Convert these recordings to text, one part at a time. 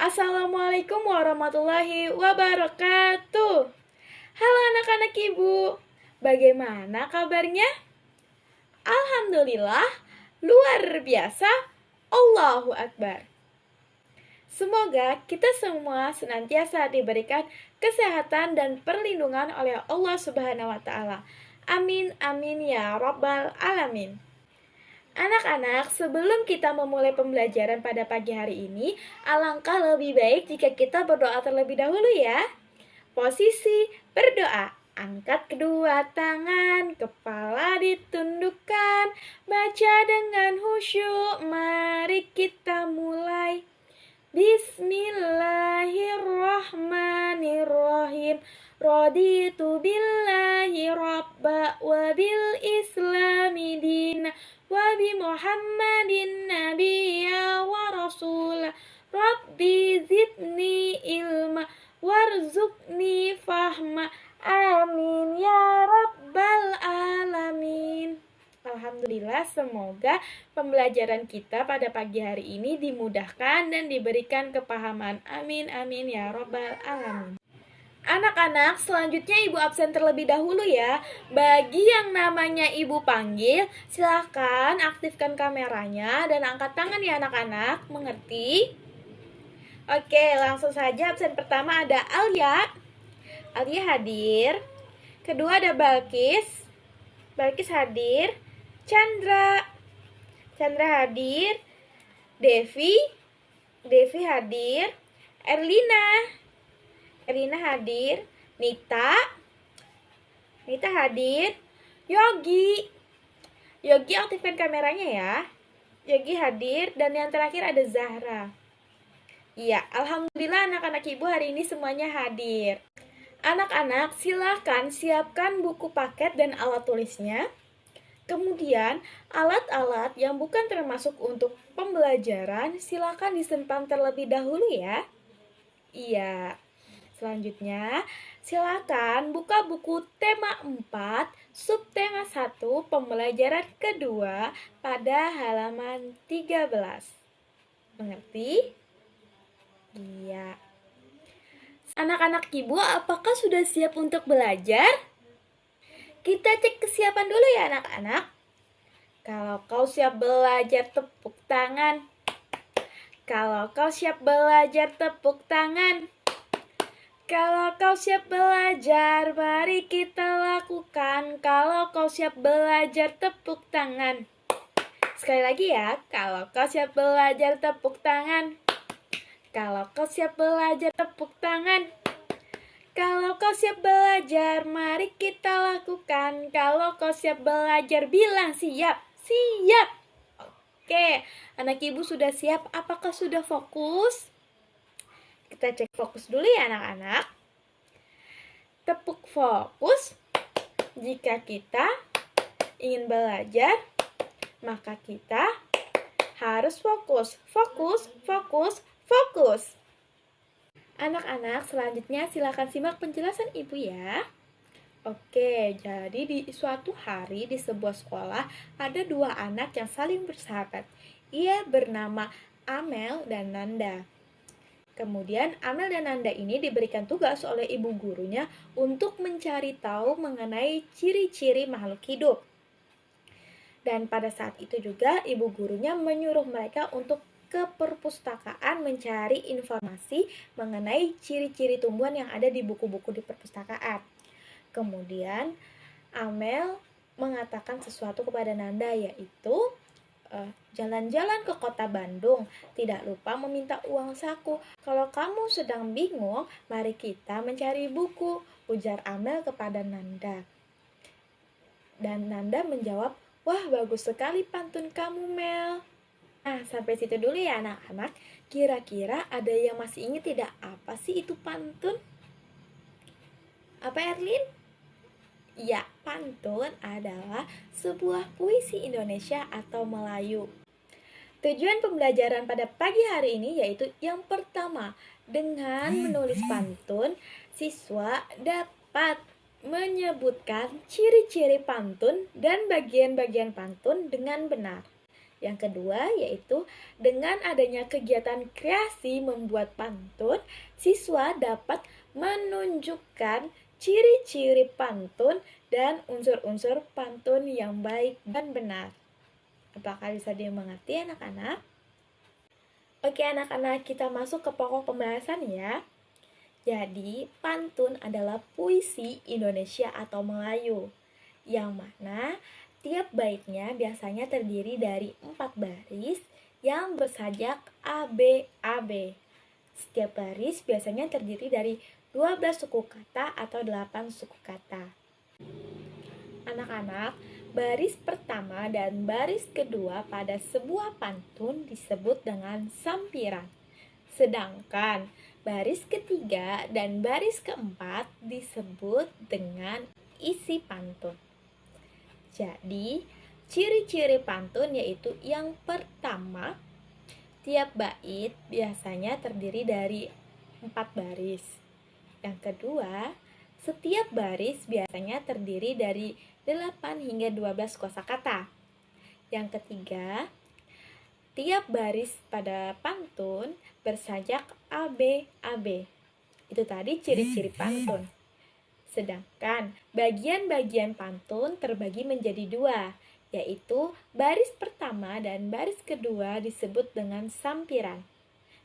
Assalamualaikum warahmatullahi wabarakatuh. Halo anak-anak ibu, bagaimana kabarnya? Alhamdulillah, luar biasa, Allahu Akbar. Semoga kita semua senantiasa diberikan kesehatan dan perlindungan oleh Allah Subhanahu wa Ta'ala. Amin, amin ya Rabbal 'Alamin. Anak-anak, sebelum kita memulai pembelajaran pada pagi hari ini, alangkah lebih baik jika kita berdoa terlebih dahulu ya. Posisi berdoa. Angkat kedua tangan, kepala ditundukkan, baca dengan khusyuk, mari kita mulai. Bismillahirrahmanirrahim. Raditu billahi rabba wa bil islami dina wa bi Muhammadin nabiyya wa rasula. Rabbi zidni ilma warzuqni fahma. Amin ya rabbal alamin. Alhamdulillah, semoga pembelajaran kita pada pagi hari ini dimudahkan dan diberikan kepahaman. Amin, amin ya rabbal alamin. Anak-anak, selanjutnya ibu absen terlebih dahulu ya. Bagi yang namanya ibu panggil, silahkan aktifkan kameranya dan angkat tangan ya anak-anak. Mengerti? Oke, langsung saja absen pertama ada Alia. Alia hadir. Kedua ada Balkis. Balkis hadir. Chandra hadir. Devi hadir. Erlina hadir. Nita hadir. Yogi aktifkan kameranya ya. Yogi hadir. Dan yang terakhir ada Zahra. Iya, alhamdulillah anak-anak ibu hari ini semuanya hadir. Anak-anak, silahkan siapkan buku paket dan alat tulisnya. Kemudian, alat-alat yang bukan termasuk untuk pembelajaran, silahkan disimpan terlebih dahulu ya. Iya. Selanjutnya, silahkan buka buku tema 4, subtema 1, pembelajaran kedua pada halaman 13. Mengerti? Iya. Anak-anak ibu, apakah sudah siap untuk belajar? Kita cek kesiapan dulu ya anak-anak. Kalau kau siap belajar, tepuk tangan. Kalau kau siap belajar, tepuk tangan. Kalau kau siap belajar, mari kita lakukan. Kalau kau siap belajar, tepuk tangan. Sekali lagi ya, kalau kau siap belajar, tepuk tangan. Kalau kau siap belajar, tepuk tangan. Kalau kau siap belajar, mari kita lakukan. Kalau kau siap belajar, bilang siap. Siap. Oke, anak ibu sudah siap? Apakah sudah fokus? Kita cek fokus dulu ya anak-anak. Tepuk fokus. Jika kita ingin belajar, maka kita harus fokus. Fokus, fokus, fokus. Anak-anak, selanjutnya silakan simak penjelasan ibu ya. Oke, jadi di suatu hari di sebuah sekolah ada dua anak yang saling bersahabat. Ia bernama Amel dan Nanda. Kemudian Amel dan Nanda ini diberikan tugas oleh ibu gurunya untuk mencari tahu mengenai ciri-ciri makhluk hidup. Dan pada saat itu juga ibu gurunya menyuruh mereka untuk ke perpustakaan mencari informasi mengenai ciri-ciri tumbuhan yang ada di buku-buku di perpustakaan. Kemudian Amel mengatakan sesuatu kepada Nanda, yaitu jalan-jalan ke kota Bandung, tidak lupa meminta uang saku. Kalau kamu sedang bingung, mari kita mencari buku, ujar Amel kepada Nanda. Dan Nanda menjawab, wah bagus sekali pantun kamu Mel. Nah, sampai situ dulu ya anak-anak. Kira-kira ada yang masih ingat tidak apa sih itu pantun? Apa Erlin? Ya, pantun adalah sebuah puisi Indonesia atau Melayu. Tujuan pembelajaran pada pagi hari ini yaitu yang pertama, dengan menulis pantun, siswa dapat menyebutkan ciri-ciri pantun dan bagian-bagian pantun dengan benar. Yang kedua yaitu dengan adanya kegiatan kreasi membuat pantun, siswa dapat menunjukkan ciri-ciri pantun dan unsur-unsur pantun yang baik dan benar. Apakah bisa dimengerti anak-anak? Oke anak-anak, kita masuk ke pokok pembahasan ya. Jadi, pantun adalah puisi Indonesia atau Melayu, yang mana tiap baitnya biasanya terdiri dari 4 baris yang bersajak ABAB. Setiap baris biasanya terdiri dari 12 suku kata atau 8 suku kata. Anak-anak, baris pertama dan baris kedua pada sebuah pantun disebut dengan sampiran. Sedangkan baris ketiga dan baris keempat disebut dengan isi pantun. Jadi, ciri-ciri pantun yaitu yang pertama, tiap bait biasanya terdiri dari 4 baris. Yang kedua, setiap baris biasanya terdiri dari 8 hingga 12 kosakata. Yang ketiga, tiap baris pada pantun bersajak ABAB. Itu tadi ciri-ciri pantun. Sedangkan bagian-bagian pantun terbagi menjadi 2, yaitu baris pertama dan baris kedua disebut dengan sampiran.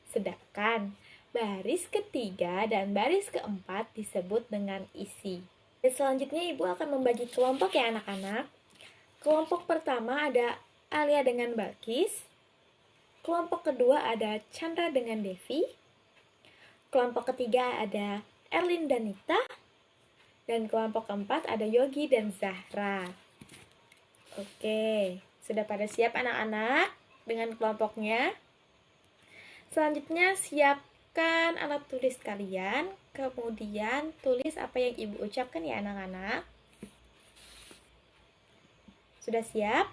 Sedangkan baris ketiga dan baris keempat disebut dengan isi. Dan selanjutnya Ibu akan membagi kelompok ya anak-anak. Kelompok pertama ada Alia dengan Balkis. Kelompok kedua ada Chandra dengan Devi. Kelompok ketiga ada Erlin dan Nita. Dan kelompok keempat ada Yogi dan Zahra. Oke, sudah pada siap anak-anak dengan kelompoknya? Selanjutnya siapkan alat tulis kalian. Kemudian tulis apa yang Ibu ucapkan ya anak-anak. Sudah siap?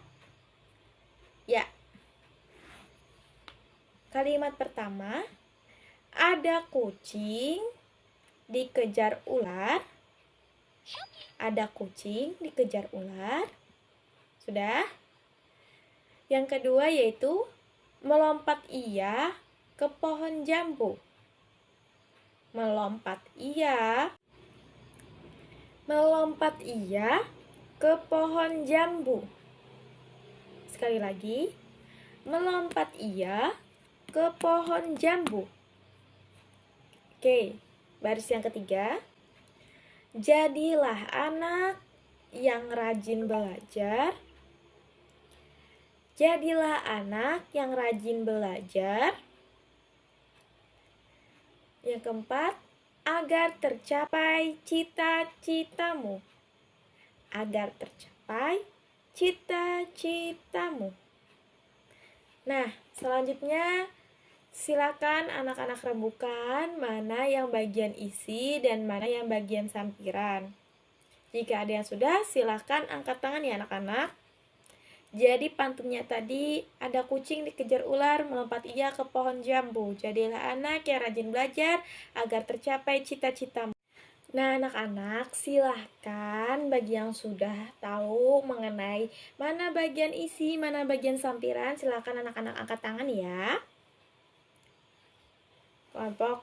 Ya. Kalimat pertama, ada kucing dikejar ular. Ada kucing dikejar ular. Sudah? Yang kedua yaitu melompat ia ke pohon jambu. Melompat ia ke pohon jambu. Sekali lagi, melompat ia ke pohon jambu. Oke, baris yang ketiga. Jadilah anak yang rajin belajar. Jadilah anak yang rajin belajar. Yang keempat, agar tercapai cita-citamu. Agar tercapai cita-citamu. Nah, selanjutnya silakan anak-anak rembukan mana yang bagian isi dan mana yang bagian sampiran. Jika ada yang sudah, silakan angkat tangan ya anak-anak. Jadi pantunnya tadi, ada kucing dikejar ular, melompat ia ke pohon jambu. Jadilah anak yang rajin belajar agar tercapai cita-citamu. Nah anak-anak, silahkan bagi yang sudah tahu mengenai mana bagian isi, mana bagian sampiran, silahkan anak-anak angkat tangan ya. Kelompok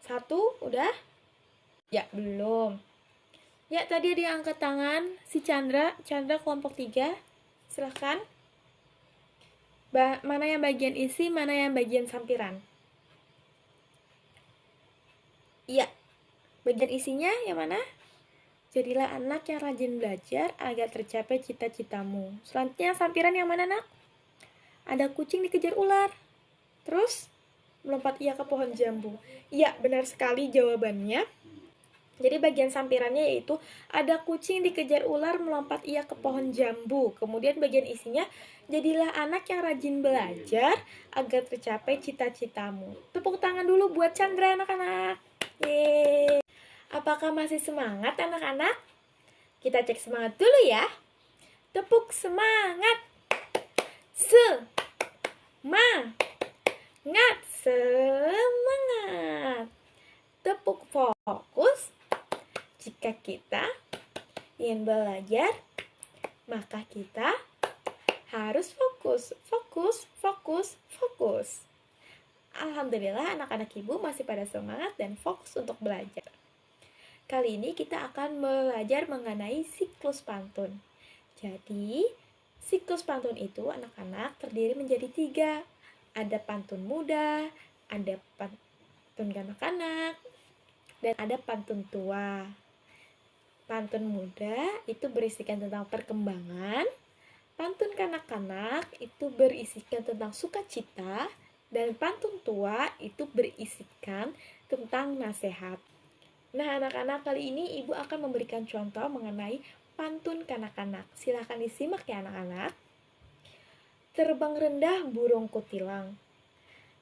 1 udah? Ya, belum. Ya, tadi ada yang angkat tangan, si Chandra kelompok 3. Silahkan. Mana yang bagian isi, mana yang bagian sampiran? Iya. Bagian isinya yang mana? Jadilah anak yang rajin belajar agar tercapai cita-citamu. Selanjutnya sampiran yang mana, Nak? Ada kucing dikejar ular. Terus melompat ia ke pohon jambu. Iya, benar sekali jawabannya. Jadi bagian sampirannya yaitu ada kucing dikejar ular, melompat ia ke pohon jambu. Kemudian bagian isinya, jadilah anak yang rajin belajar agar tercapai cita-citamu. Tepuk tangan dulu buat Chandra anak-anak. Yeay. Apakah masih semangat anak-anak? Kita cek semangat dulu ya. Tepuk semangat. Semangat. Tepuk fokus. Jika kita ingin belajar, maka kita Harus fokus, fokus, fokus, fokus. Alhamdulillah anak-anak ibu masih pada semangat dan fokus untuk belajar. Kali ini kita akan belajar mengenai siklus pantun. Jadi, siklus pantun itu anak-anak terdiri menjadi 3. Ada pantun muda, ada pantun kanak-kanak, dan ada pantun tua. Pantun muda itu berisikan tentang perkembangan, pantun kanak-kanak itu berisikan tentang sukacita, dan pantun tua itu berisikan tentang nasihat. Nah, anak-anak, kali ini ibu akan memberikan contoh mengenai pantun kanak-kanak. Silahkan disimak ya anak-anak. Terbang rendah burung kutilang,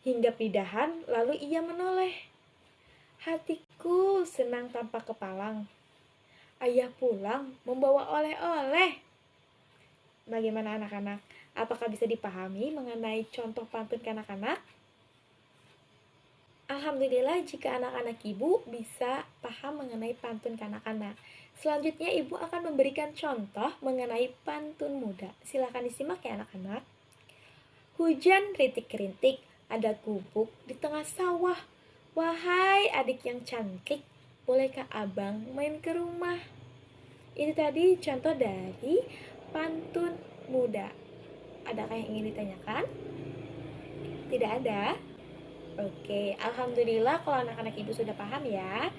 hinggap di dahan lalu ia menoleh. Hatiku senang tanpa kepalang, ayah pulang membawa oleh-oleh. Bagaimana anak-anak? Apakah bisa dipahami mengenai contoh pantun kanak-kanak? Alhamdulillah jika anak-anak ibu bisa paham mengenai pantun kanak-kanak. Selanjutnya ibu akan memberikan contoh mengenai pantun muda. Silakan disimak ya anak-anak. Hujan rintik-rintik, ada gubuk di tengah sawah. Wahai adik yang cantik, bolehkah abang main ke rumah? Itu tadi contoh dari pantun muda. Adakah yang ingin ditanyakan? Tidak ada? Oke, alhamdulillah kalau anak-anak ibu sudah paham ya.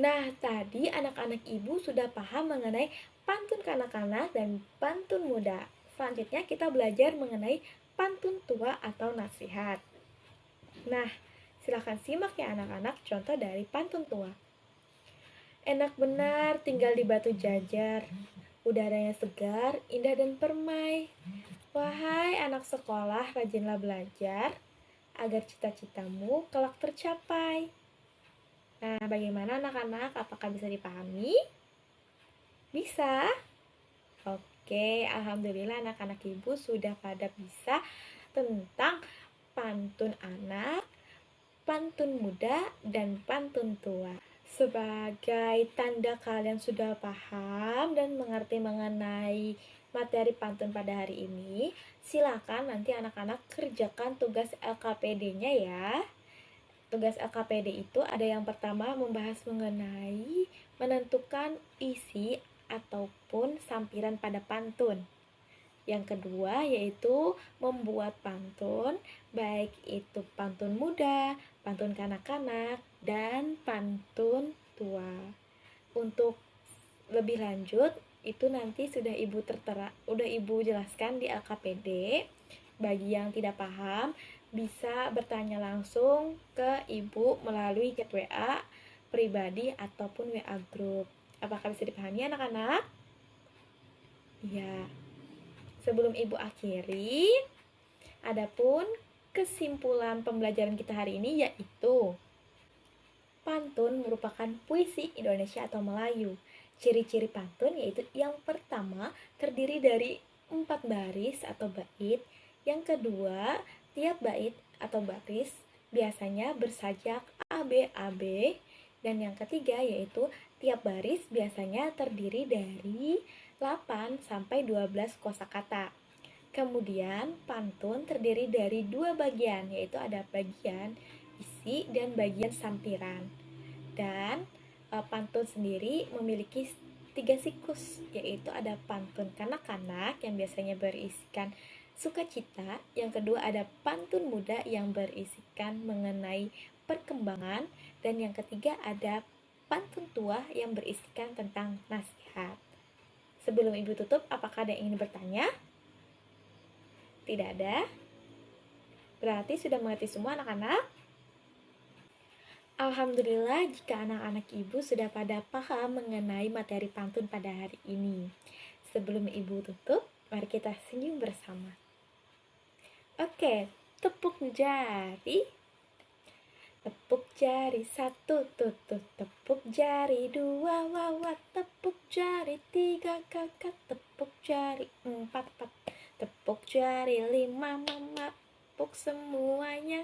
Nah, tadi anak-anak ibu sudah paham mengenai pantun kanak-kanak dan pantun muda. Selanjutnya kita belajar mengenai pantun tua atau nasihat. Nah, silahkan simak ya anak-anak contoh dari pantun tua. Enak benar tinggal di batu jajar, udaranya segar, indah dan permai. Wahai anak sekolah, rajinlah belajar, agar cita-citamu kelak tercapai. Nah, bagaimana anak-anak? Apakah bisa dipahami? Bisa? Oke, alhamdulillah anak-anak ibu sudah pada bisa tentang pantun anak, pantun muda, dan pantun tua. Sebagai tanda kalian sudah paham dan mengerti mengenai materi pantun pada hari ini, silakan nanti anak-anak kerjakan tugas LKPD-nya ya. Tugas LKPD itu ada yang pertama membahas mengenai menentukan isi ataupun sampiran pada pantun. Yang kedua yaitu membuat pantun, baik itu pantun muda, pantun kanak-kanak, dan pantun tua. Untuk lebih lanjut itu nanti sudah ibu jelaskan di LKPD. Bagi yang tidak paham bisa bertanya langsung ke ibu melalui chat WA pribadi ataupun WA grup. Apakah bisa dipahami anak-anak? Ya. Sebelum ibu akhiri, adapun kesimpulan pembelajaran kita hari ini yaitu pantun merupakan puisi Indonesia atau Melayu. Ciri-ciri pantun yaitu yang pertama terdiri dari 4 baris atau bait. Yang kedua, tiap bait atau baris biasanya bersajak ABAB. Dan yang ketiga yaitu tiap baris biasanya terdiri dari 8 sampai 12 kosakata. Kemudian pantun terdiri dari 2 bagian, yaitu ada bagian isi dan bagian sampiran. Dan pantun sendiri memiliki 3 siklus, yaitu ada pantun kanak-kanak yang biasanya berisikan sukacita, yang kedua ada pantun muda yang berisikan mengenai perkembangan, dan yang ketiga ada pantun tua yang berisikan tentang nasihat. Sebelum ibu tutup, apakah ada yang ingin bertanya? Tidak ada? Berarti sudah mengerti semua anak-anak? Alhamdulillah jika anak-anak ibu sudah pada paham mengenai materi pantun pada hari ini. Sebelum ibu tutup, mari kita senyum bersama. Oke, tepuk jari. Tepuk jari 1, tutut, tepuk jari 2, wawat, tepuk jari 3, kakak, tepuk jari 4, pat, tepuk jari 5, mama, tepuk semuanya.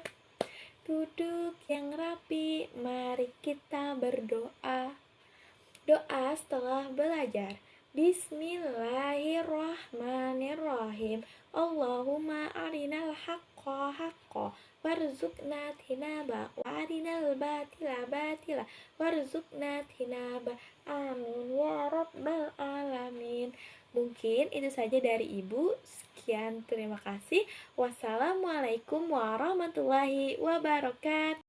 Duduk yang rapi, mari kita berdoa. Doa setelah belajar, Bismillahirrahmanirrahim. Allahumma arinal haqqa haqqa warzuqna tinaba wa arinal batila batila warzuqna tinaba. Amin ya rabbal alamin. Mungkin itu saja dari Ibu. Sekian, terima kasih. Wassalamualaikum warahmatullahi wabarakatuh.